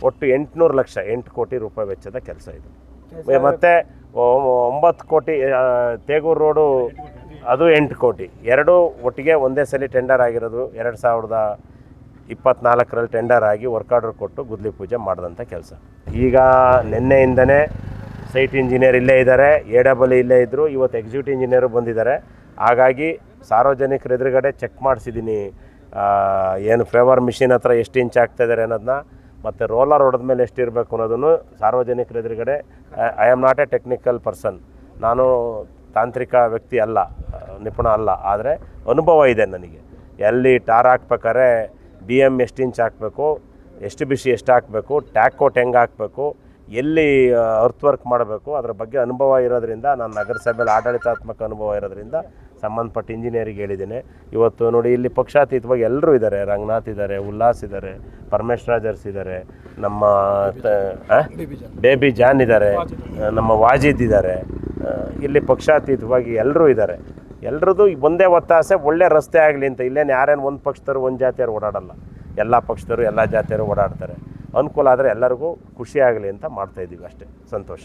ಒಟ್ಟು 800 ಲಕ್ಷ 8 ಕೋಟಿ ರೂಪಾಯಿ ವೆಚ್ಚದ ಕೆಲಸ ಇದು. ಮತ್ತು 9 ಕೋಟಿ ತೇಗೂರು ರೋಡು ಅದು 8 ಕೋಟಿ, ಎರಡೂ ಒಟ್ಟಿಗೆ ಒಂದೇ ಸಲ ಟೆಂಡರ್ ಆಗಿರೋದು. 2024ರಲ್ಲಿ ಟೆಂಡರ್ ಆಗಿ ವರ್ಕ್ ಆರ್ಡರ್ ಕೊಟ್ಟು ಗುದ್ಲಿ ಪೂಜೆ ಮಾಡಿದಂಥ ಕೆಲಸ. ಈಗ ನಿನ್ನೆಯಿಂದನೇ ಸೈಟ್ ಇಂಜಿನಿಯರ್ ಇಲ್ಲೇ ಇದ್ದಾರೆ, AEE ಇಲ್ಲೇ ಇದ್ದರು, ಇವತ್ತು ಎಕ್ಸಿಕ್ಯೂಟಿವ್ ಇಂಜಿನಿಯರು ಬಂದಿದ್ದಾರೆ. ಹಾಗಾಗಿ ಸಾರ್ವಜನಿಕರ ಎದುರುಗಡೆ ಚೆಕ್ ಮಾಡಿಸಿದ್ದೀನಿ, ಏನು ಫೇವರ್ ಮಿಷಿನ್ ಹತ್ರ ಎಷ್ಟು ಇಂಚ್ ಆಗ್ತಾಯಿದ್ದಾರೆ ಅನ್ನೋದನ್ನ, ಮತ್ತು ರೋಲರ್ ಹೊಡೆದ ಮೇಲೆ ಎಷ್ಟಿರಬೇಕು ಅನ್ನೋದನ್ನು ಸಾರ್ವಜನಿಕರ ಎದುರುಗಡೆ. I am not A technical person, ನಾನು ತಾಂತ್ರಿಕ ವ್ಯಕ್ತಿ ಅಲ್ಲ, ನಿಪುಣ ಅಲ್ಲ, ಆದರೆ ಅನುಭವ ಇದೆ ನನಗೆ. ಎಲ್ಲಿ ಟಾರ್ ಹಾಕ್ಬೇಕಾದ್ರೆ BM ಎಷ್ಟು ಇಂಚ್ ಹಾಕಬೇಕು, ಎಷ್ಟು ಬಿಸಿ ಎಷ್ಟು ಹಾಕಬೇಕು, ಟ್ಯಾಕ್ ಕೋಟ್ ಹೆಂಗೆ ಹಾಕಬೇಕು, ಎಲ್ಲಿ ಅರ್ತ್ ವರ್ಕ್ ಮಾಡಬೇಕು, ಅದರ ಬಗ್ಗೆ ಅನುಭವ ಇರೋದ್ರಿಂದ, ನಾನು ನಗರಸಭೆಯಲ್ಲಿ ಆಡಳಿತಾತ್ಮಕ ಅನುಭವ ಇರೋದ್ರಿಂದ ಸಂಬಂಧಪಟ್ಟ ಇಂಜಿನಿಯರಿಗೆ ಹೇಳಿದ್ದೀನಿ. ಇವತ್ತು ನೋಡಿ ಇಲ್ಲಿ ಪಕ್ಷಾತೀತವಾಗಿ ಎಲ್ಲರೂ ಇದ್ದಾರೆ. ರಂಗನಾಥ್ ಇದ್ದಾರೆ, ಉಲ್ಲಾಸ್ ಇದ್ದಾರೆ, ಪರಮೇಶ್ ರಾಜರ್ಸ್ ಇದ್ದಾರೆ, ನಮ್ಮ ಬೇಬಿ ಜಾನ್ ಇದ್ದಾರೆ, ನಮ್ಮ ವಾಜಿದ್ ಇದ್ದಾರೆ. ಇಲ್ಲಿ ಪಕ್ಷಾತೀತವಾಗಿ ಎಲ್ಲರೂ ಇದ್ದಾರೆ. ಎಲ್ಲರದ್ದು ಒಂದೇ ಒತ್ತಾಸೆ, ಒಳ್ಳೆ ರಸ್ತೆ ಆಗಲಿ ಅಂತ. ಇಲ್ಲೇನು ಯಾರೇನು ಒಂದು ಪಕ್ಷದವರು ಒಂದು ಜಾತಿಯವರು ಓಡಾಡಲ್ಲ, ಎಲ್ಲ ಪಕ್ಷದವರು ಎಲ್ಲ ಜಾತಿಯವರು ಓಡಾಡ್ತಾರೆ. ಅನುಕೂಲ ಆದರೆ ಎಲ್ಲರಿಗೂ ಖುಷಿ ಆಗಲಿ ಅಂತ ಮಾಡ್ತಾಯಿದ್ದೀವಿ ಅಷ್ಟೇ. ಸಂತೋಷ.